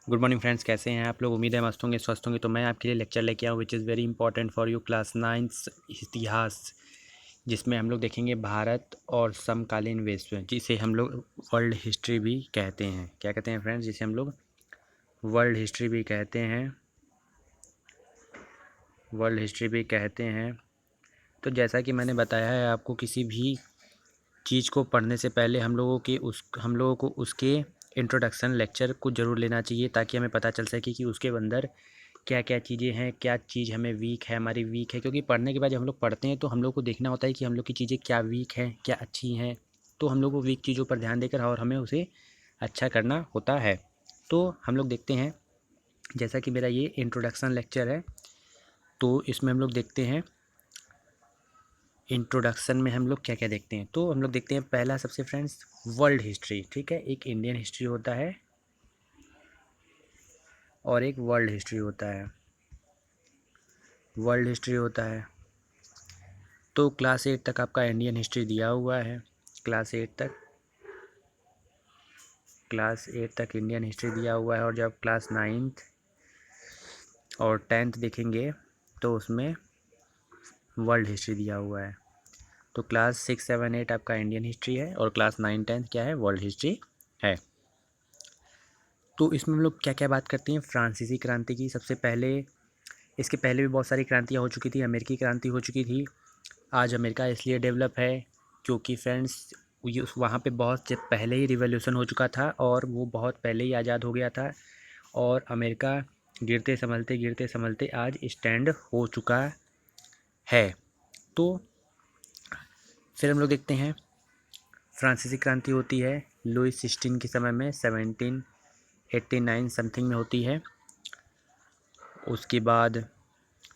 Good morning friends, कैसे हैं आप लोग। उम्मीद है मस्त होंगे, स्वस्थ होंगे। तो मैं आपके लिए लेक्चर लेके आऊँ which is very important for you class 9 इतिहास, जिसमें हम लोग देखेंगे भारत और समकालीन विश्व, जिसे हम लोग वर्ल्ड हिस्ट्री भी कहते हैं। क्या कहते हैं फ्रेंड्स? जिसे हम लोग वर्ल्ड हिस्ट्री भी कहते हैं, वर्ल्ड हिस्ट्री भी कहते हैं। तो जैसा कि मैंने बताया है आपको, किसी भी चीज़ को पढ़ने से पहले हम लोगों को उसके इंट्रोडक्शन लेक्चर को ज़रूर लेना चाहिए, ताकि हमें पता चल सके कि उसके अंदर क्या क्या चीज़ें हैं, क्या चीज़ हमें वीक है, हमारी वीक है। क्योंकि पढ़ने के बाद जब हम लोग पढ़ते हैं तो हम लोग को देखना होता है कि हम लोग की चीज़ें क्या वीक हैं, क्या अच्छी हैं। तो हम लोग को वीक चीज़ों पर ध्यान देकर और हमें उसे अच्छा करना होता है। तो हम लोग देखते हैं, जैसा कि मेरा ये इंट्रोडक्शन लेक्चर है, तो इसमें हम लोग देखते हैं इंट्रोडक्शन में हम लोग क्या क्या देखते हैं। तो हम लोग देखते हैं पहला सबसे फ्रेंड्स वर्ल्ड हिस्ट्री। ठीक है, एक इंडियन हिस्ट्री होता है और एक वर्ल्ड हिस्ट्री होता है। वर्ल्ड हिस्ट्री होता है तो क्लास 8 तक आपका इंडियन हिस्ट्री दिया हुआ है। क्लास 8 तक इंडियन हिस्ट्री दिया हुआ है। और जब क्लास 9th और 10th देखेंगे तो उसमें वर्ल्ड हिस्ट्री दिया हुआ है। तो क्लास 6, 7, 8 आपका इंडियन हिस्ट्री है और क्लास 9, 10th क्या है? वर्ल्ड हिस्ट्री है। तो इसमें हम लोग क्या क्या बात करते हैं? फ्रांसीसी क्रांति की। सबसे पहले, इसके पहले भी बहुत सारी क्रांतियाँ हो चुकी थी। अमेरिकी क्रांति हो चुकी थी। आज अमेरिका इसलिए डेवलप है क्योंकि फ्रेंड्स ये वहाँ पे बहुत पहले ही रिवॉल्यूशन हो चुका था और वो बहुत पहले ही आज़ाद हो गया था। और अमेरिका गिरते संभलते आज स्टैंड हो चुका है। तो फिर हम लोग देखते हैं फ्रांसीसी क्रांति होती है लुइस 16 के समय में, 1789 समथिंग में होती है। उसके बाद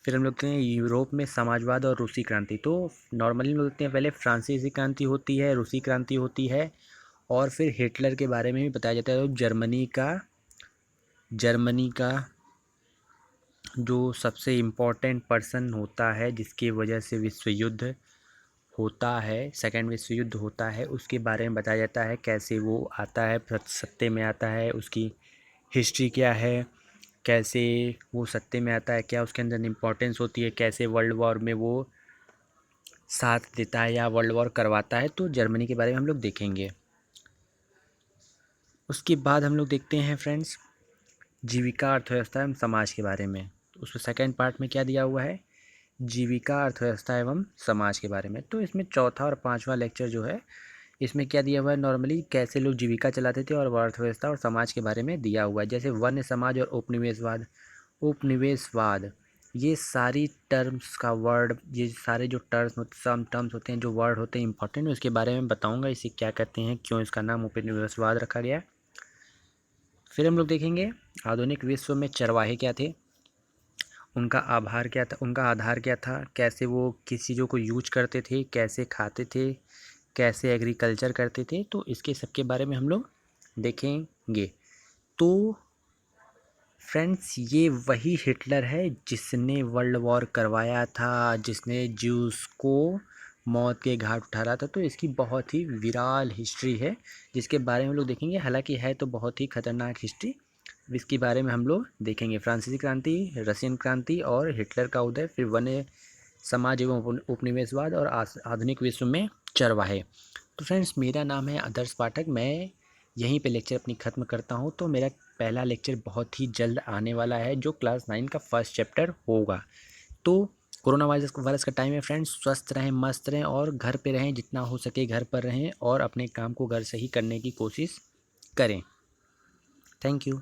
फिर हम लोग देखते हैं यूरोप में समाजवाद और रूसी क्रांति। तो नॉर्मली लोग देखते हैं पहले फ्रांसीसी क्रांति होती है, रूसी क्रांति होती है और फिर हिटलर के बारे में भी बताया जाता है। तो जर्मनी का जो सबसे इम्पोर्टेंट पर्सन होता है, जिसकी वजह से विश्व युद्ध होता है, सेकेंड विश्व युद्ध होता है, उसके बारे में बताया जाता है। कैसे वो आता है, सत्ते में आता है, उसकी हिस्ट्री क्या है, कैसे वो सत्ते में आता है, क्या उसके अंदर इम्पोर्टेंस होती है, कैसे वर्ल्ड वॉर में वो साथ देता है या वर्ल्ड वॉर करवाता है। तो जर्मनी के बारे में हम लोग देखेंगे। उसके बाद हम लोग देखते हैं फ्रेंड्स जीविका, अर्थव्यवस्था एवं समाज के बारे में। तो उसमें सेकेंड पार्ट में क्या दिया हुआ है? जीविका, अर्थव्यवस्था एवं समाज के बारे में। तो इसमें चौथा और पांचवा लेक्चर जो है, इसमें क्या दिया हुआ है? नॉर्मली कैसे लोग जीविका चलाते थे और अर्थव्यवस्था और समाज के बारे में दिया हुआ है। जैसे वन्य समाज और उपनिवेशवाद, ये सारी टर्म्स का वर्ड, ये सारे जो टर्म्स होते हैं, जो वर्ड होते हैं इंपॉर्टेंट, उसके बारे में बताऊंगा। इसे क्या कहते हैं, क्यों इसका नाम उपनिवेशवाद रखा गया। फिर हम लोग देखेंगे आधुनिक विश्व में चरवाहे क्या थे, उनका आधार क्या था, कैसे वो किस चीज़ों को यूज करते थे, कैसे खाते थे, कैसे एग्रीकल्चर करते थे। तो इसके सबके बारे में हम लोग देखेंगे। तो फ्रेंड्स ये वही हिटलर है जिसने वर्ल्ड वॉर करवाया था, जिसने ज्यूस को मौत के घाट उठाया था। तो इसकी बहुत ही विराल हिस्ट्री है, जिसके बारे में हम लोग देखेंगे। हालांकि है तो बहुत ही खतरनाक हिस्ट्री, इसके बारे में हम लोग देखेंगे। फ्रांसीसी क्रांति, रशियन क्रांति और हिटलर का उदय, फिर वन्य समाज एवं उपनिवेशवाद और आधुनिक विश्व में चरवाहे। तो फ्रेंड्स मेरा नाम है आदर्श पाठक, मैं यहीं पे लेक्चर अपनी ख़त्म करता हूँ। तो मेरा पहला लेक्चर बहुत ही जल्द आने वाला है, जो क्लास 9 का फर्स्ट चैप्टर होगा। तो कोरोना वायरस का टाइम है फ्रेंड्स, स्वस्थ रहें, मस्त रहें और घर पे रहें, जितना हो सके घर पर रहें और अपने काम को घर से ही करने की कोशिश करें। Thank you.